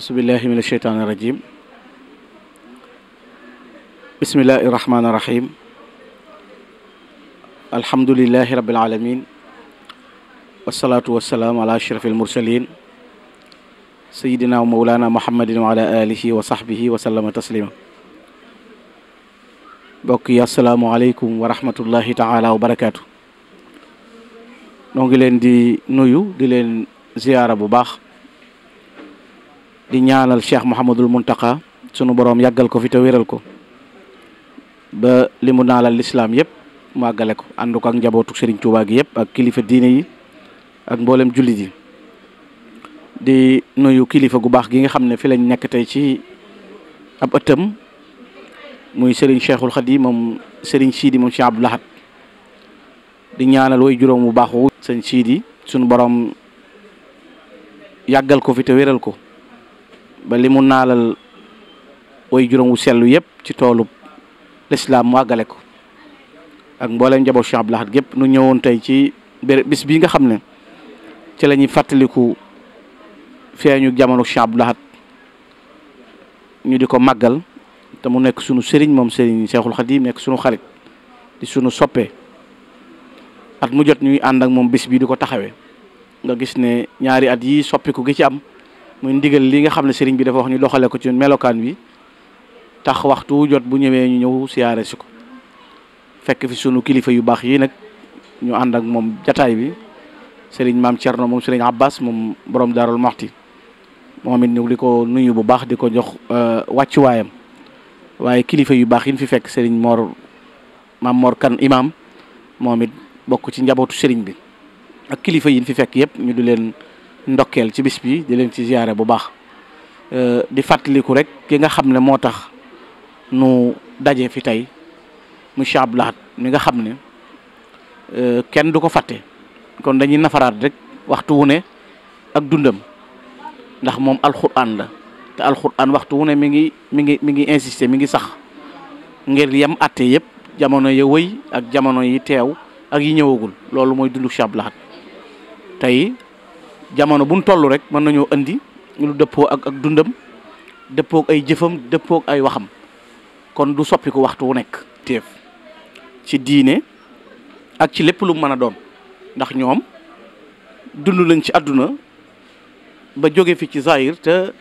أعوذ بالله من الشيطان الرجيم بسم الله الرحمن الرحيم الحمد لله رب العالمين والصلاة والسلام على أشرف المرسلين سيدنا ومولانا محمد وعلى آله وصحبه وسلم تسليما بوكي السلام عليكم ورحمة الله تعالى وبركاته نونغي لين دي نويو دي لين زيارة بو باخ di ñaanal Cheikh Mouhamadul Muntaka sunu borom yàggal ko fi te wéral ko ba li mu naalal lislaam yëpp mu àggale ko ànd ko ak njabootu Serigne Touba gi yëpp ak kilifa diine yi ak mboolem jullit yi di nuyu kilifa gu baax gi nga xam ne fi lañ nekk tey ci ab ëttam muy Serigne Cheikhul Khadim moom Serigne Sidi moom Cheikh Abdou Lahad di ñaanal way juróom bu baax wu sëñ Sidi sunu borom yàggal ko fi te wéral ko ba li mu naalal way juróom wu sellu yëpp ci toolu lislaam mu àggale ko ak mbooleem njaboot Cheikh Abdou Lahad gépp nu ñëwoon tey ci bis bii nga xam ne ci la ñuy fàttaliku feeñu jamono Cheikh Abdou Lahad ñu di ko màggal te mu nekk sunu sëriñ moom sëriñ Cheikhul Khadim nekk sunu xarit di sunu soppe at mu jot ñuy ànd ak moom bis bii di ko taxawee nga gis ne ñaari at yi soppiku gi ci am muy ndigal li nga xam ne sëriñ bi dafa wax ñu doxale ko ci melokaan bi tax waxtu jot bu ñëwee ñu ñëw siyaare si ko fekk fi sunu kilifa yu baax yi nag ñu ànd ak moom jataay bi sëriñ maam Thierno moom sëriñ Abbas moom borom Darou Mouhty moom it ñu di ko nuyu bu baax di ko jox wàccuwaayam waaye kilifa yu baax yi ñu fi fekk sëriñ maam Mor Kan imam moom it bokk ci njabootu sëriñ bi ak kilifa yi ñu fi fekk yëpp ñu di leen ndokkeel ci bis bi di leen ci ziyaare bu baax di fàttaliku rek ki nga xam ne moo tax nu daje fi tey mu Cheikh Abdou Lahad mi nga xam ne kenn du ko fàtte kon dañuy nafaraat rek waxtu wu ne ak dundam ndax moom alxuraan la te alxuraan waxtu wu ne mi ngi insister mi ngi sax ngir yem atte yëpp jamono ya wëy ak jamono yi teew ak yi ñëwagul loolu mooy dundu Cheikh Abdou Lahad tey jamono buñ toll rek mën nañoo andi lu dëppoo ak dundam dëppoo ak ay jëfam dëppoo ak ay waxam kon du soppi ko waxtu wu nekk teef ci diine ak ci lépp lu mën a doon ndax ñoom dund lañ ci àdduna ba jóge fi ci zahir te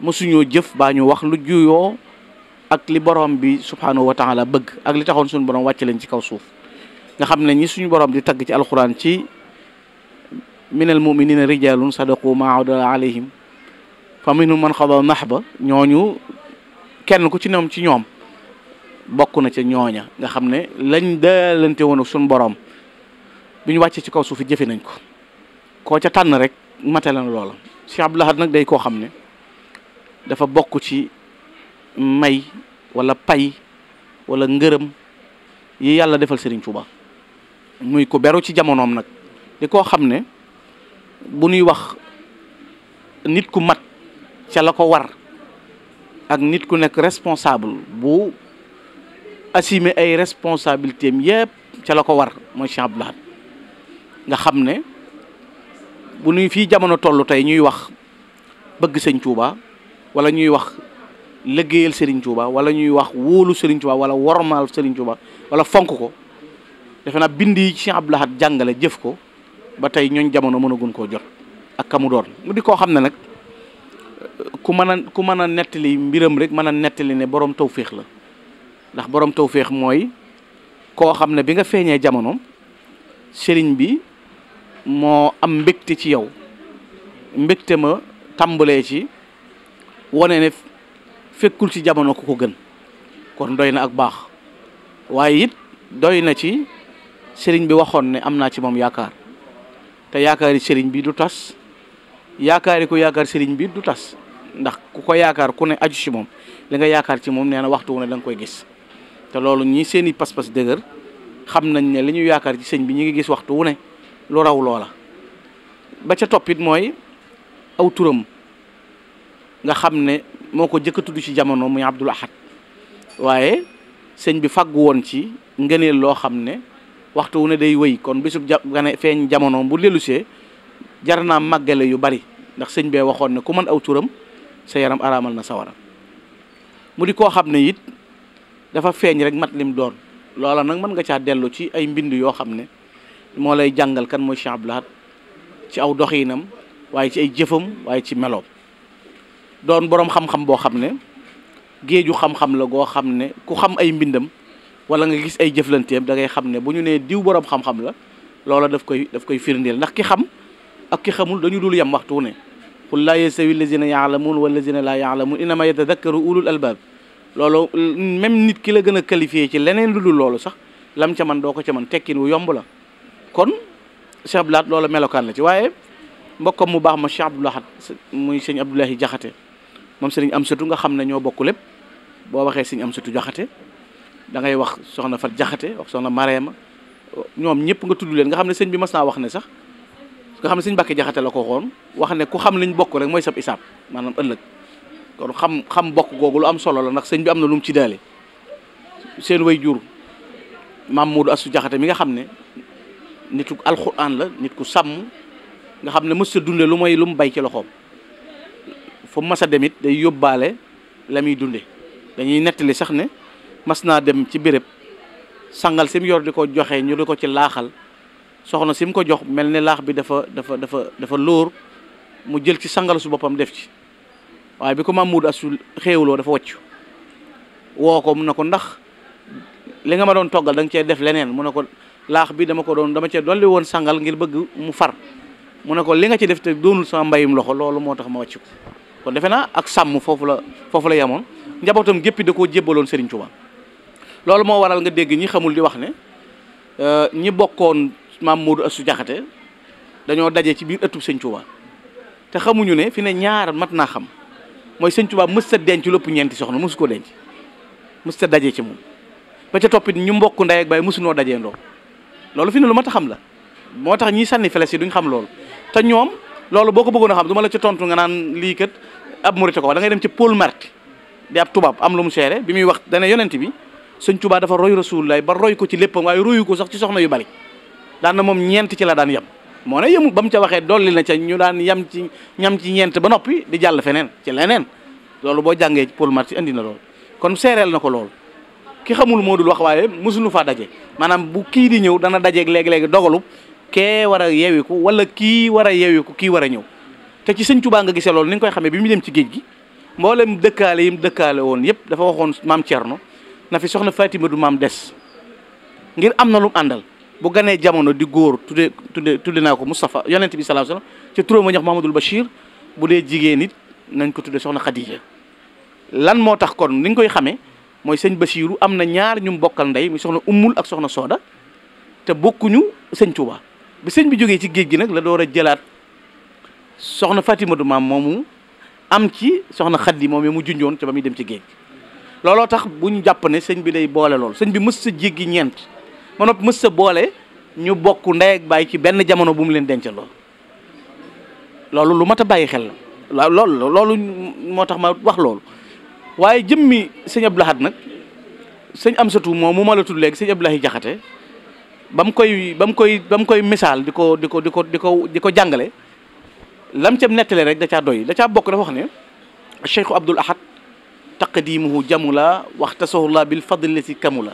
mësuñoo jëf baa ñu wax lu juyoo ak li borom bi subhanahu wa taala bëgg ak li taxoon suñu borom wàcce leen ci kaw suuf nga xam ne ñi suñu borom di tagg ci alxuraan ci minal muminina rijalun sadaqu ma ahada alayhim fa minhum man xada nahba ñooñu kenn ku ci ñoom bokk na ca ñooña nga xam ne lañ daalante woon ak suñu borom bi ñu wàccee ci kaw suuf jëfe nañ ko koo ca tànn rek matale na loola Cheikh Abdou Lahad nag day koo xam ne dafa bokk ci may wala pay wala ngërëm yi yàlla defal Serigne Touba muy ko beru ci jamonoom nag di koo xam ne bu ñuy wax nit ku mat ca la ko war ak nit ku nekk responsable bu assumer ay responsabilités am yëpp ca la ko war mooy Cheikh Abdou Lahad nga xam ne bu ñuy fii jamono toll tey ñuy wax bëgg sëñ Touba wala ñuy wax liggéeyal Serigne Touba wala ñuy wax wóolu Serigne Touba wala wormaal Serigne Touba wala fonk ko defe naa bind yi Cheikh Abdou Lahad jàngale jëf ko ba tey ñooñ jamono mënagun koo jot ak kamu doon mu di koo xam ne nag ku mën a nettali mbiram rek mën a nettali ne borom tawféex la ndax borom tawféex mooy koo xam ne bi nga feeñee jamono sëriñ bi moo am mbégte ci yow mbégte ma tàmbalee ci wane ne fekkul ci jamono ku ko gën kon doy na ak baax waaye it doy na ci sëriñ bi waxoon ne am naa ci moom yaakaar te yaakaari sëriñ bi du tas yaakaari ko yaakaar sëriñ bi du tas ndax ku ko yaakaar ku ne aju ci moom li nga yaakaar ci moom nee na waxtu wu ne da nga koy gis te loolu ñi seeni pas-pas dëgër xam nañ ne li ñu yaakaar ci sëñ bi ñu ngi gis waxtu wu ne lu raw loola ba ca toppit mooy aw turam nga xam ne moo ko jëkk a tudd ci jamono muy Abdoul Ahad waaye sëñ bi faggu woon ci ngëneel loo xam ne waxtu wu ne day wëy kon bisub gane feeñ jamono bu dellusee jar naa màggale yu bari ndax sëñ bee waxoon ne ku mën aw turam sa yaram araamal na sawara. mu di koo xam ne it dafa feeñ rek mat lim doon loola nag mën nga caa dellu ci ay mbind yoo xam ne moo lay jàngal kan mooy Cheikh Abdou Lahad ci aw doxiinam waaye ci ay jëfam waaye ci meloom. doon boroom xam-xam boo xam ne géeju xam-xam la goo xam ne ku xam ay mbindam wala nga gis ay jëflanteem da ngay xam ne bu ñu nee diw boroom xam-xam la loola daf koy firndeel ndax ki xam ak ki xamul dañu dul yem waxtu ne qul laa yastawi allazina yaalamuun wallazina laa yaalamuun innama yatadakkaru ulul albab. loolu même nit ki la gën a qualifié ci leneen lu dul loolu sax lam ca man doo ko ca man tekkin wu yomb la. kon Cheikh Abdou Lahad loola melokaan la ci waaye mbokkam mu baax ma Cheikh Abdou Lahad muy sëñ Abdoulahi Jaxate moom sëriñ Amsatu nga xam ne ñoo bokk lépp boo waxee sëñ Amsatu Jaxate da ngay wax soxna Fat Jaxate wax soxna Mareema ñoom ñëpp nga tudd leen nga xam ne sëñ bi mas naa wax ne sax nga xam ne sëñ Mbàkke Jaxate la ko xoon wax ne ku xam liñ bokk rek mooy sab isaab maanaam ëllëg kon xam bokk googu lu am solo la ndax sëñ bi am na lu mu ci daale seen way jur maam Moodu Astu Jaxate mi nga xam ne nitu alxuraan la nit ku sàmm nga xam ne mës a dunde lu mooy lu mu bay ci loxoom fu mas a dem it day yóbbaale la muy dunde dañuy nettali sax ne mas naa dem ci béréb sangal si mu yor di ko joxe ñu di ko ci laaxal soxna si mu ko jox mel ne laax bi dafa lóor mu jël ci sangal su boppam def ci waaye bi ko maam Moodu Astu xéewloo dafa wàcc woo ko mu ne ko ndax li nga ma doon toggal da nga cee def leneen mu ne ko laax bi dama cee dolli woon sangal ngir bëgg mu far mu ne ko li nga ci def te doonul sama mbayum loxo loolu moo tax ma wàcc ko kon defe naa ak sàmm foofu la yemoon njabootam géppi da koo jébbaloon Serigne Touba. loolu moo waral nga dégg ñi xamul di wax ne ñi bokkoon maam Moodu Astu Jaxate dañoo daje ci biir ëttub Sëñ Touba te xamuñu ne fi ne ñaar mat naa xam mooy Sëñ Touba mës ta denc lépp ñeenti soxna mësu ko denc mës ta daje ci moom ba ca toppit ñu mbokk ndey ak baay mësunoo dajee ndoo loolu fi ne lu mat a xam la moo tax ñiy sànni feles yi duñ xam loolu te ñoom loolu boo ko bëggoon a xam du ma la ca tontu nga naan lii kat ab murite ko da ngay dem ci Paul Marty di ab tubaab am lu mu seere bi muy wax dana yonent bi Sëñ Tuubaa dafa roy Rasulullah ba roy ko ci léppam waaye royu ko sax ci soxna yu bari daan na moom ñeent ci la daan yem moo ne yemul ba mu ca waxee dolli na ca ñu daan ñam ci ñeent ba noppi di jàll feneen ci leneen loolu boo jàngee ci Paul Marty indi na loolu kon seereel na ko loolu ki xamul moo dul wax waaye mosuñu faa daje maanaam bu kii di ñëw dana dajeeg léegi-léegi dogalu kee war a yewiku wala kii war a yewiku kii war a ñëw te ci Sëñ Tuubaa nga gisee loolu ni nga koy xamee bi mu dem ci géej gi mboolem dëkkaale yi mu dëkkaale woon yëpp dafa waxoon maam Cerno na fi soxna Fatima du maam des ngir am na lu mu àndal bu ganee jamono di góor tudde naa ko Moustapha yonent bi sallallahu alayhi wasallam ci turam ma ñox Mahamadul Bachir bu dee jigéen nit nañ ko tudde soxna Khadija lan moo tax kon ni nga koy xamee mooy sëñ Bachiru am na ñaar ñu bokkal ndey muy soxna Ummul ak soxna Sooda te bokkuñu Sëñ Tuubaa bi sëñ bi jógee ci géej gi nag la door a jëlaat soxna Fatima du maam moomu am ci soxna Xaddi moom mu junjoon te ba muy dem ci géej gi looloo tax bu ñu jàpp ne sëñ bi day boole lool sëñ bi mës sa jéggi ñeent ma noppi mës sa boole ñu bokk ndey ak baay ci benn jamono bu mu leen dencaloo loolu lu mat a bàyyi xel la loolu moo tax ma wax loolu waaye jëmmi sëñ Abdou Lahad nag sëñ Amsatu moom mu ma la tudd léegi sëñ Abdoulahi Jaxate ba mu koy misaal di ko jàngale lam cam nettale rek da caa doy da caa bokk dafa wax ne Cheikhu Abdoul Ahad taqdimuhu jamula waxtasahullah bil fadlati kamula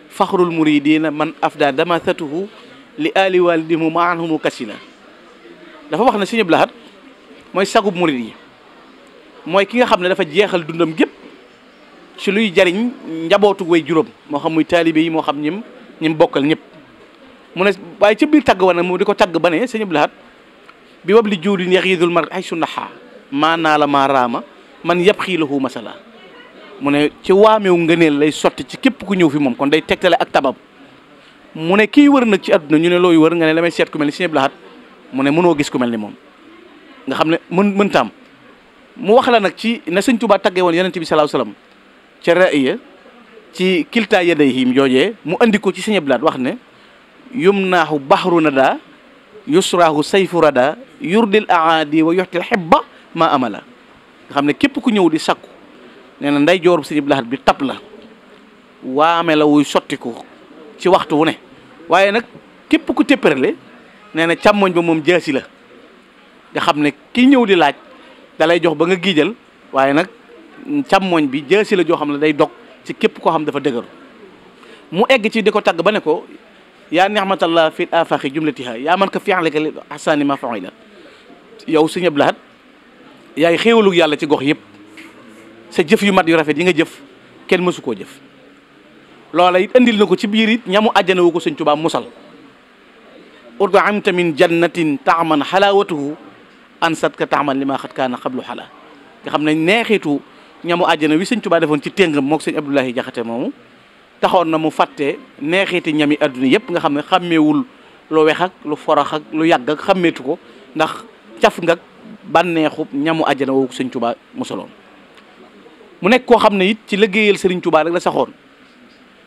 faxrul muridina man afda damasatuhu li ali walidimu maanhumu kasila dafa wax ne sëñ Abdou Lahad mooy sagub murid yi mooy ki nga xam ne dafa jeexal dundam gépp ci luy jariñ njabootu way juróom moo xam muy taalibe yi moo xam ñim bokkal ñëpp mu ne waaye ca biir tàgg wana mu di ko tàgg ba ne sëñ Abdou Lahad bi wab li juulin yaxidul mar ay sunnaha maa naa la maa raama man yab xiilahu masala mu ne ci waameew ngëneel lay sotti ci képp ku ñëw fi moom kon day tegtale ak tabab mu ne kii wër nag ci àdduna ñu ne looy wër nga ne damay seet ku mel ni sëñ Abdou Lahad mu ne mënoo gis ku mel ni moom nga xam ne mën taam mu wax la nag ci ne sëñ Tuubaa taggee woon yonent bi sallallahu alayhi wasallam ca ra'iya ci kilta yadayhim joojee mu andi ko ci sëñ Abdou Lahad wax ne yumnaahu bahru nada yusrahu sayfu rada yurdil aadi wa yuxtil xibba ma amala nga xam ne képp ku ñëw di sakku nee na nday joor bu sëñ Abdou Lahad bi tab la waame la wuy sottiku ci waxtu wu ne waaye nag képp ku téppërale nee na càmmoñ ba moom jaasi la nga xam ne ki ñëw di laaj dalay jox ba nga giijal waaye nag càmmooñ bi jësi la joo xam ne day dog ci képp koo xam dafa dëgëru. mu egg ci di ko tagg ba ne ko yaa ni'matallah fi afaqi jumlatiha yaa man ka fi'lika li ahsani ma fa'ila yow Sëñ Abdou Lahad yaay xéewalu yàlla ci gox yëpp sa jëf yu mat yu rafet yi nga jëf kenn mësu koo jëf. loola it andil na ko ci biir it ñamu àjjana wu ko Sëñ Tuubaa musal ud'imta min jannatin ta'man halawatuhu ansatka ta'man lima xat kaana qablu xala nga xam ne neexitu ñamu àjjana wi Sëñ Tuubaa defoon ci téngam mook Sëñ Abdoulahi Jaxate moomu taxoon na mu fàtte neexiti ñami adduna yëpp nga xam ne xàmmeewul lu wex ak lu forox ak lu yàgg ak xàmmeetu ko ndax caf nga bànneexub ñamu àjjana woo Sëñ Tuubaa musaloon. mu nekk koo xam ne it ci liggéeyal Sëriñ Tuubaa rek la saxoon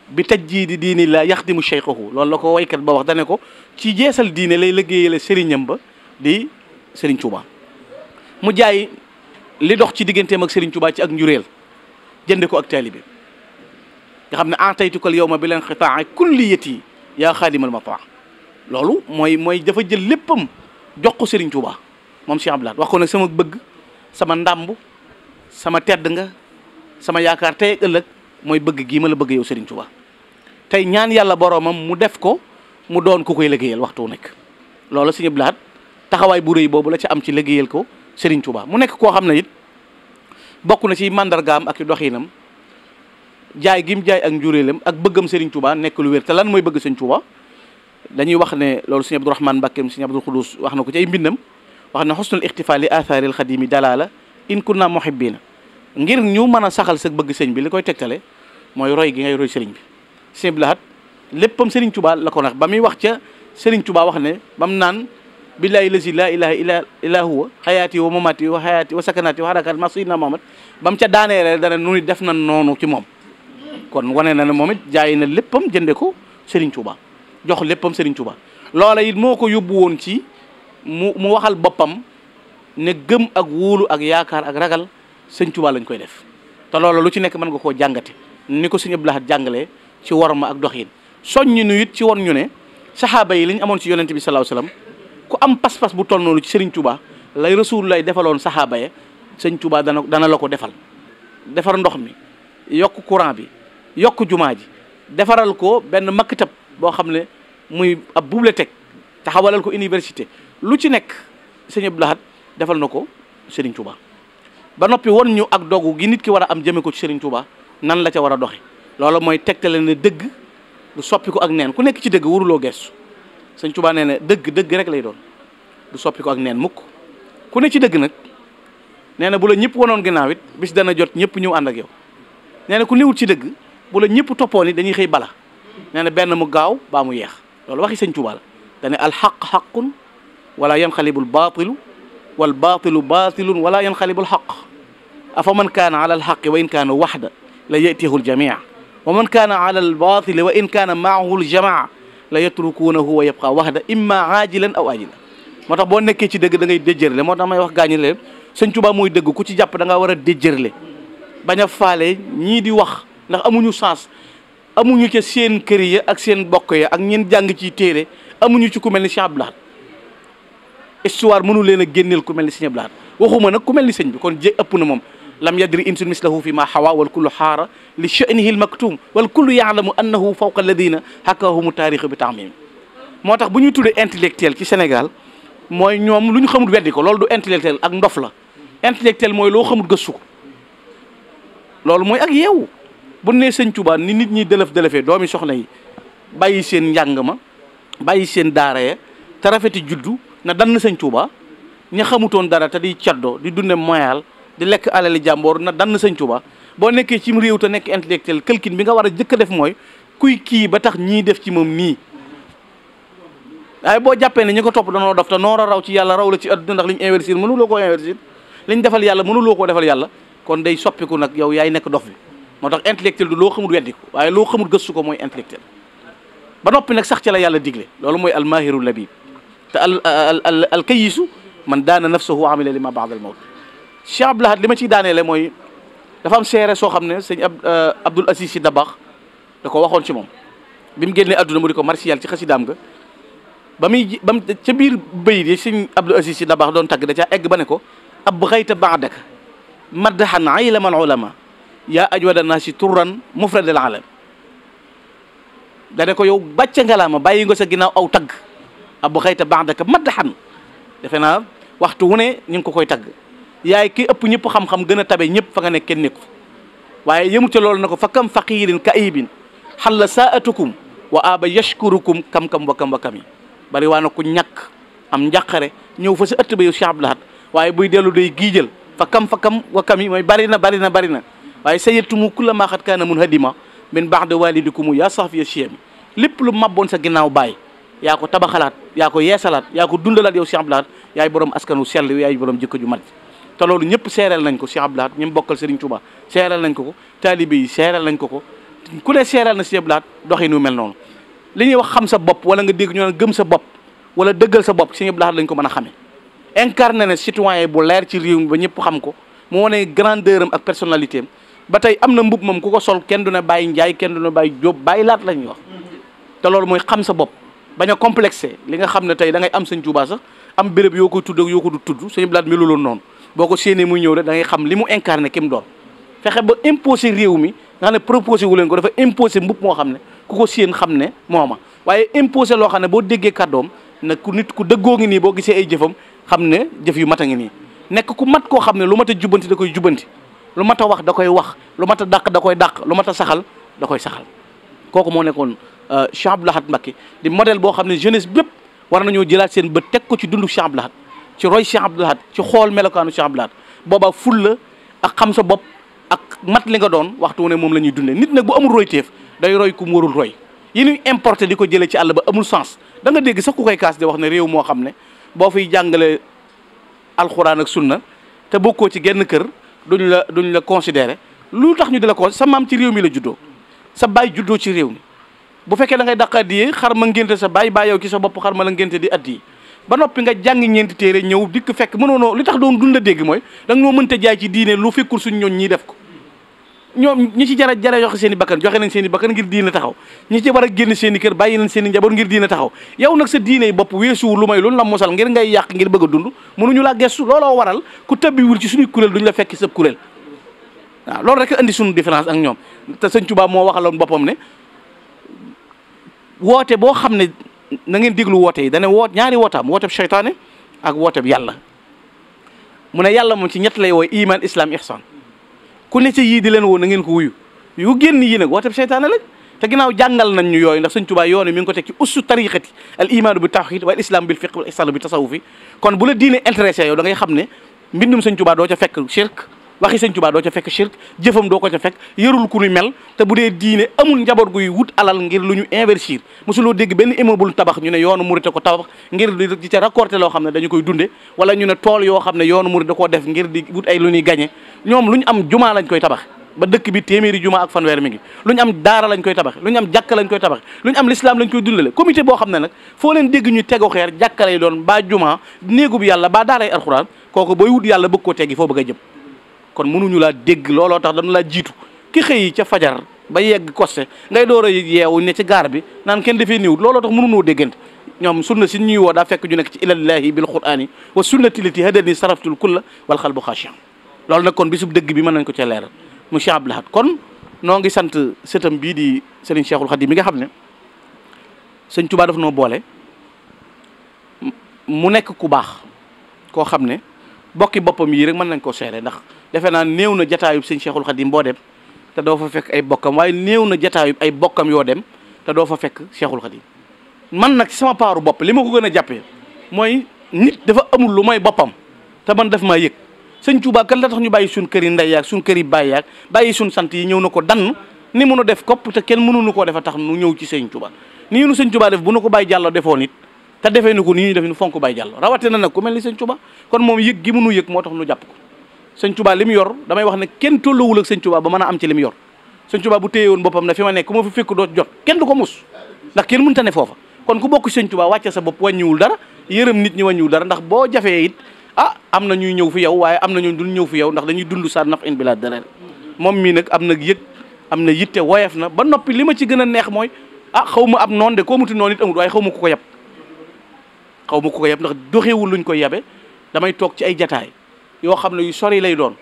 bi tajdiidi diini la yaxdimu cheikhahu loolu la ko waykat ba wax dane ko ci jeesal diine lay liggéeyale sëriñam ba di Sëriñ Tuubaa. mu jaay li dox ci digganteem ak Sëriñ Tuubaa ci ak njuréel jënde ko ak taalibe nga xam ne ataytukal yawma bil inqitaa'i kulliyati yaa xaadimal mataa loolu mooy dafa jël léppam jox ko Sëriñ Tuubaa moom Cheikh Abdou Lahad wax ko nag sama bëgg sama ndàmb sama tedd nga sama yaakaar tey ëllëg mooy bëgg gii ma la bëgg yow Sëriñ Tuubaa tey ñaan yàlla boroomam mu def ko mu doon ku koy liggéeyal waxtu wu nekk. loolu Sëñ Abdou Lahad taxawaay bu rëy boobu la ci am ci liggéeyal ko Sëriñ Tuubaa mu nekk koo xam ne it bokk na ci mandargaam ak doxinam jaay gim jaay ak njuréelam ak bëggam Sëriñ Tuubaa nekk lu wér te lan mooy bëgg Sëriñ Tuubaa dañuy wax ne loolu Sëñ Abdourahmane Mbàkke Sëñ Abdul Xudus wax na ko ci ay mbindam wax ne xusnul ixtifaa li athaaril xadimi dalaala in kunna muhibbina ngir ñu mën a saxal sa bëgg sëñ bi li koy tegtale mooy roy gi ngay roy sëriñ bi. Sëñ Abdou Lahad léppam Sëriñ Tuubaa la ko nax ba muy wax ca Sëriñ Tuubaa wax ne ba mu naan billaahi lazi laa ilaaha illaa huwa xayaati wa mamaati wa xayaati wa sakanaati wa harakaati ma sayyidina Muhammad ba mu ca daaneele dana nu def na noonu ci moom. kon wane na ne moom it jaay na léppam jënde ko Sëriñ Tuubaa jox léppam Sëriñ Tuubaa loola it moo ko yóbbu woon ci mu waxal boppam ne gëm ak wóolu ak yaakaar ak ragal Sëñ Tuubaa lañ koy def te loola lu ci nekk mën nga koo jàngate ni ko Sëñ Abdou Lahad jàngalee ci worma ak doxin soññi nu it ci won ñu ne saxaaba yi li ñu amoon ci yonent bi sallallahu alayhi wasallam ku am pas-pas bu toll noonu ci Sëriñ Tuubaa lay Rasuul lay defaloon saxaaba ya Sëñ Tuubaa dana la ko defal defar ndox mi yokk courant bi yokk jumaa ji defaral ko benn maktab boo xam ne muy ab bibliothèque taxawalal ko université lu ci nekk Sëñ Abdou Lahad defal na ko Sëriñ Tuubaa ba noppi won ñu ak dogu gi nit ki war a am jëme ko ci Sëriñ Tuubaa nan la ca war a doxe loolu mooy tegtale ne dëgg du soppi ko ak neen ku nekk ci dëgg waruloo gestu Sëñ Tuubaa nee na dëgg rek lay doon du soppi ko ak neen mukk ku ne ci dëgg nag nee na bu la ñëpp wanoon ginnaaw it bis dana jot ñëpp ñëw ànd ak yow nee na ku newut ci dëgg bu la ñëpp toppoon it dañuy xëy bala nee na benn mu gaaw baa mu yeex loolu waxi Sëñ Tuubaa la dane alxaq xaqun wala yanxalibul baatilu wal baatilu baatilun wala yanxalibul xaq afa man kaana ala alxaqi wa in kaana waxda la yatihu aljamia wa man kaana ala albaatili wa in kaana maahu aljamaa la yatrukuunahu wa yabqa waxda imma aajilan aw aajilan moo tax boo nekkee ci dëgg da ngay déjjërle moo tax may wax gaañi leen Sëñ Tuubaa mooy dëgg ku ci jàpp da nga war a déjjërle bañ a faale ñii di wax ndax amuñu sens amuñu ca seen kër ya ak seen bokk ya ak ñeen jàng ci téere amuñu ci ku mel ni Cheikh Abdou Lahad histoire mënu leen a génneel ku mel ni Sëñ Abdou Lahad waxuma nag ku mel ni sëñ bi kon jé ëpp na moom lam yadri insun mislahu fi ma hawa wal kullu xaara li sha'nihi al maktum wal kullu ya'lamu annahu fawqa alladina hakahumu taarixu bi taamim moo tax bu ñuy tuddee intellectuel ci Sénégal mooy ñoom lu ñu xamul weddi ko loolu du intellectuel ak ndof la intellectuel mooy loo xamul gëstu ko loolu mooy ak yeewu bu nee Sëñ Tuubaa ni nit ñi dëlëfee doomi soxna yi bàyyi seen njàng ma bàyyi seen daara ya te rafeti juddu na dann Sëñ Tuubaa ña xamutoon dara te di caddoo di dunde moyal di lekk alali jàmboor na dann Sëñ Tuubaa boo nekkee ci réew te nekk intellectuel këlkin bi nga war a jëkk a def mooy kuy kii ba tax ñii def ci moom nii waaye boo jàppee ne ñi ko topp danoo dof te noor a raw ci yàlla raw la ci adduna ndax li ñu investir mënuloo koo investir li ñu defal yàlla mënuloo koo defal yàlla kon day soppiku nag yow yaay nekk dof bi moo tax intellectuel du loo xamul weddi ko waaye loo xamul gëstu ko mooy intellectuel ba noppi nag sax ci la yàlla digle loolu mooy almahiru labib te al kayisu man daana nafsahu amila lima ba'da al mawt Cheikh Abdou Lahad li ma ciy daaneele mooy dafa am seere soo xam ne sëñ Abdul Aziz Si Dabax da ko waxoon ci moom bi mu génnee adduna mu di ko martial ci xasidaam ga ba mu ca biir bayit yi sëñ Abdul Aziz Si Dabax doon tagg da caa egg ba ne ko ab xayta baadaka maddahan aylamal ulama yaa ajwada naasi turran mufradal alam. dane ko yow bàcce ngalaama bàyyi nga sa ginnaaw aw tagg abu xayta ba'daka maddahan defe naa waxtu wu ne ñu ngi ko koy tagg yaay ki ëpp ñëpp xam-xam gën a tabe ñëpp fa nga nekk kenn nekku waaye yëmute loolu na ko fa kam faqirin ka ayibin xalla saatukum wa aba yashkurukum kam-kam wa kam yi bari waa na ku ñàkk am njàqare ñëw fa sa ëtt ba yow Cheikh Abdou Lahad waaye buy dellu day giijal fa kam wa kam yi mooy bari na waaye sayatumu kulla ma xat kaana mun hadima min ba'da walidikum yaa sax fiya chiyami lépp lu mabboon sa ginnaaw baay yaa ko tabaxalaat yaa ko yeesalaat yaa ko dundalaat yow Cheikh Abdou Lahad yaay borom askanu sell yaay borom jikko ju mat te loolu ñëpp seereel nañ ko Cheikh Abdou Lahad ñi mu bokkal Serigne Touba seereel nañ ko taalibe yi seereel nañ ko ku ne seereel na Cheikh Abdou Lahad doxinu mel noonu li ñuy wax xam sa bopp wala nga dégg ñu naan gëm sa bopp wala dëggal sa bopp Cheikh Abdou Lahad lañ ko mën a xamee incarné ne citoyen bu leer ci réew mi ba ñëpp xam ko mu wane grandeur am ak personnalité am ba tey am na mbub moom ku ko sol kenn du ne Baye Ndiaye kenn du ne Baye Diop Baye Laat la ñuy wax te loolu mooy xam sa bopp bañ a complexé li nga xam ne tey da ngay am Sëñ Tuubaa sax am béréb yoo koy tudd ak yoo ko du tudd Sëñ Abdou Lahad meluloon noonu boo ko séenee muy ñëw rek da ngay xam li mu incarné ki mu doon fexe ba imposé réew mi nga xam ne proposé wu leen ko dafa imposé mbub moo xam ne ku ko séen xam ne mooma waaye imposé loo xam ne boo déggee kàddoom nag ku nit ku dëggoo ngi nii boo gisee ay jëfam xam ne jëf yu mat a ngi nii nekk ku mat koo xam ne lu mat a jubbanti da koy jubbanti lu mat a wax da koy wax lu mat a dàq da koy dàq lu mat a saxal da koy saxal kooku moo nekkoon Cheikh Abdou Lahad Mbacké di modèle boo xam ne jeunesse bépp war nañoo jëlaat seen bët teg ko ci dundu Cheikh Abdou Lahad ci roy Cheikh Abdou Lahad ci xool melokaanu Cheikh Abdou Lahad booba fulla ak xam sa bopp ak mat li nga doon waxtu wu ne moom la ñuy dundee nit nag bu amul roy teef day roy ku mu warul roy yi ñuy importé di ko jëlee ci àll ba amul sens da nga dégg sax ku koy kaas di wax ne réew moo xam ne boo fiy jàngale alxuraan ak sunna te bokkoo ci genn kër duñ la considéré lu tax ñu di la ko sa maam ci réew mi la juddoo sa baay juddoo ci réew mi bu fekkee da ngay daq addiye xar ma ngénte sa baay yow ci sa bopp xar ma la ngénte di addiye ba noppi nga jàngi ñeenti téere ñëw dikk fekk mënoonoo li tax doon duñ la dégg mooy da nga noo mënta jaay ci diine lu fekkul suñ ñoon ñii def ko ñoom ñi ci jara joxe seen i bakkan joxe nañ seen i bakkan ngir diine taxaw ñi ci war a génn seen i kër bàyyi nañ seen i njaboot ngir diine taxaw yow nag sa diine yi bopp weesuwul lu may loolu la mosal ngir ngay yàq ngir bëgg a dund mënuñu laa gestu looloo waral ku tëbbiwul ci suñuy kuréel duñ la fekk sab kuréel waaw loolu rek indi suñu différence ak ñoom te Sëñ Tuubaa moo waxaloon boppam ne woote boo xam ne na ngeen déglu woote yi dane ñaari wootaam wooteb seytaane ak wooteb yàlla mu ne yàlla moom ci ñett lay wooy iman islam ihsan ku ne ci yii di leen woo na ngeen ko wuyu yu génn yii nag wooteb seytaane lañ te ginnaaw jàngal nañ ñu yooyu ndax Sëñ Tuubaa yoonu mi ngi ko teg ci ussu tariqati al imaanu bi tawhid wal islam bil fiqh wal ihsan bi tasawufi kon bu la diine intéressé yow da ngay xam ne mbindum Sëñ Tuubaa doo ca fekk shirk waxi Sëñ Tuubaa doo ca fekk shirk jëfam doo ko ca fekk yërul ku ñu mel te bu dee diine amul njaboot guy wut alal ngir lu ñu investir mosuloo dégg benn immeuble tabax ñu ne yoonu murid ko tabax ngir di ca raccordé loo xam ne dañu koy dunde wala ñu ne tool yoo xam ne yoonu murid da koo def ngir di wut ay lu ñuy gañe ñoom lu ñu am jumaa lañ koy tabax ba dëkk bi téeméeri jumaa ak fanweer mi ngi lu ñu am daara lañ koy tabax lu ñu am jàkka lañ koy tabax lu ñu am l'islam lañ koy dundale comité boo xam ne nag foo leen dégg ñu tego xeer jàkka lay doon baa jumaa néegu bi yàlla baa daaray alxuraan kooku booy wut yàlla bëgg koo teggi foo bëgg a jëm kon mënuñu laa dégg looloo tax dañu laa jiitu ki xëy ca fajar ba yegg koste ngay door a yeewu ne ci gaar bi naan kenn defee niwut looloo tax mënunoo déggante ñoom sunna si ñuy woo daa fekk ñu nekk ci ilallahi bil qur'ani wa sunnati lati hadani saraftul kulla wal qalbu khashian loolu nag kon bisub dëgg bi mën nañ ko ca leeral mu Cheikh Abdou Lahad kon noo ngi sant sëtam bii di Serigne Cheikhul Khadim mi nga xam ne Sëñ Tuubaa daf noo boole mu nekk ku baax koo xam ne bokki boppam yii rek mën nañ koo seere ndax defe naa néew na jataayub Sëñ Cheikhul Khadim boo dem te doo fa fekk ay bokkam waaye néew na jataayub ay bokkam yoo dem te doo fa fekk Cheikhul Khadim man nag sama paaru bopp li ma ko gën a jàppee mooy nit dafa amul lu may boppam te man daf maa yëg Sëñ Tuubaa kan la tax ñu bàyyi suñ kër yi ndey yaag suñ kër yi bàyyi yaag bàyyi suñ sant yi ñëw na ko dann ni mënu def kopp te kenn mënuñu koo defa tax nu ñëw ci Sëñ Tuubaa nii nu Sëñ Tuubaa def bu nu ko bàyyi jàllo defoo nit te defee ni ko nii ñuy def ni fonk bàyyi jàllo rawate na nag ku mel ni Sëñ Tuubaa kon moom yëg gi mënu yëg moo tax nu jàpp ko Sëñ Tuubaa li mu yor damay wax ne kenn tolluwul ak Sëñ Tuubaa ba mën a am ci li mu yor Sëñ Tuubaa bu téye woon boppam ne fi ma nekk ku ma fi fekk doo jot kenn du ko mus ndax kenn mënta ne foofa kon ku bokk Sëñ Tuubaa wàcce sa bopp wàññiwul dara yërëm nit ñi wàññiwul dara ndax boo jafee it am na ñuy ñëw fi yow waaye am na ñu dul ñëw fi yow ndax dañuy dund sa naf in bila dara moom mii nag am na yëg am na yitte woyof na ba noppi li ma ci gën a neex mooy xaw ma ab noon de koo muti noonu it amul waaye xaw ma ku ko yab xaw ma ku ko yab ndax doxewul luñ koy yabe damay toog ci ay jataay yoo xam ne yu sori lay doon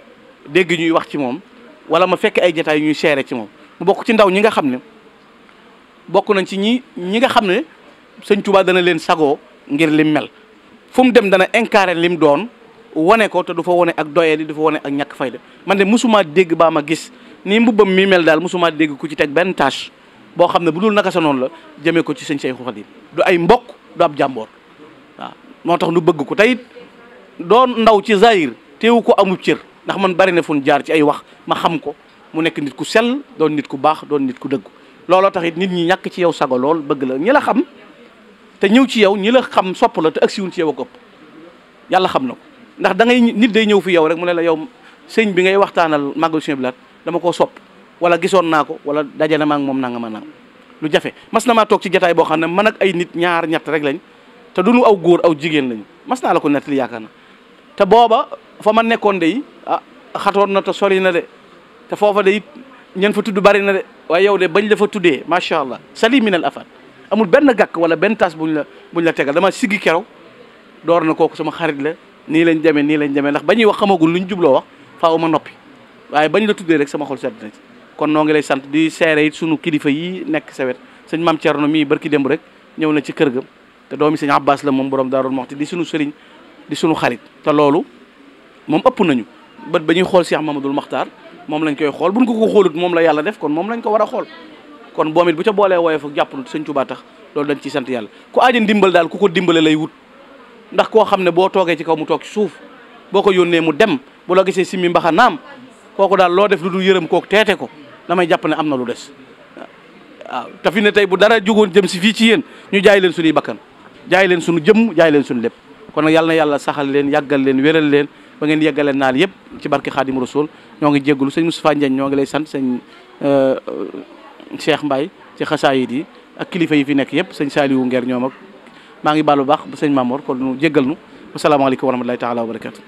dégg ñuy wax ci moom wala ma fekk ay jataay ñuy seere ci moom mu bokk ci ndaw ñi nga xam ne bokk nañ ci ñi nga xam ne sëñ Tuubaa dana leen sagoo ngir lim mel fu mu dem dana incarné lim doon wane ko te du fa wane ak doyeli du fa wane ak ñàkk fayda man de musuma dégg baa ma gis nii mbubbam mi mel daal musuma dégg ku ci teg benn tâche boo xam ne bu dul naka sa noonu la jëmee ko ci sëñ Seexul Xadiim du ay mbokk du ab jàmboor waaw moo tax nu bëgg ko tey doon ndaw ci zahir teewu ko amul cër ndax man bari na fu ñu jaar ci ay wax ma xam ko mu nekk nit ku sell doon nit ku baax doon nit ku dëggu looloo tax it nit ñi ñàkk ci yow sago lool bëgg la ñi la xam te ñëw ci yow ñi la xam sopp la te agsiwuñ ci yow ak ëpp yàlla xam na ko ndax da ngay nit day ñëw fi yow rek mu ne la yow sëñ bi ngay waxtaanal màggal Sëñ Abdou Lahad dama koo sopp wala gisoon naa ko wala daje na ma ak moom nanga ma nang lu jafe mas na maa toog ci jataay boo xam ne man ak ay nit ñaar ñett rek lañ te duñu aw góor aw jigéen lañu mas naa la ko nettali yaakaar na te booba fa ma nekkoon de xatoon na te sori na de te foofa de it ñen fa tudd bari na de waaye yow de bañ la fa tuddee macha allah salim min al afat amul benn gàkk wala benn tas buñ la tegal dama siggi keroog door na kooku sama xarit la nii lañ demee ndax ba ñuy wax xamagul luñ jubloo wax faaw ma noppi waaye bañ la tuddee rek sama xol sedd na ci kon noo ngi lay sant di seere it sunu kilifa yi nekk sa wet sëñ Maam Cerno mii barki démb rek ñëw na ci kër ga te doomi sëñ Abbas la moom borom Daarul Muxti di sunu sëriñ di sunu xarit te loolu moom ëpp nañu bët ba ñuy xool Cheikh Mamadou Makhtar moom lañ koy xool buñ ko xoolut moom la yàlla def kon moom lañ ko war a xool kon boom it bu ca boolee wooye foog jàpp sëñ Tuubaa tax loolu dañ ciy sant yàlla ku aaja ndimbal daal ku ko dimbale lay wut ndax koo xam ne boo toogee ci kaw mu toog ci suuf boo ko yónnee mu dem bu la gisee simmi mbaxa naam kooku daal loo def lu dul yërëm kooku teete ko damay jàpp ne am na lu des waaw te fi ne tey bu dara jugoon jëm si fii ci yéen ñu jaay leen suñuy bakkan jaay leen suñu jëmm jaay leen suñu lépp kon nag yàlla na yàlla saxal leen yàggal leen wéral leen ba ngeen yeggaleen naal yëpp ci barke Xaadimu Rasuul ñoo ngi jéggulu sëñ Moustapha Ndiagne ñoo ngi lay sant sëñ Cheikh Mbaye ci xasaayid yi ak kilifa yi fi nekk yëpp sëñ Saliou Nguer ñoom ak maa ngi baalu baax bu sëñ Mamour kon nu jéggal nu wasalaamaaleykum wa rahmatulahi taala wa barakatu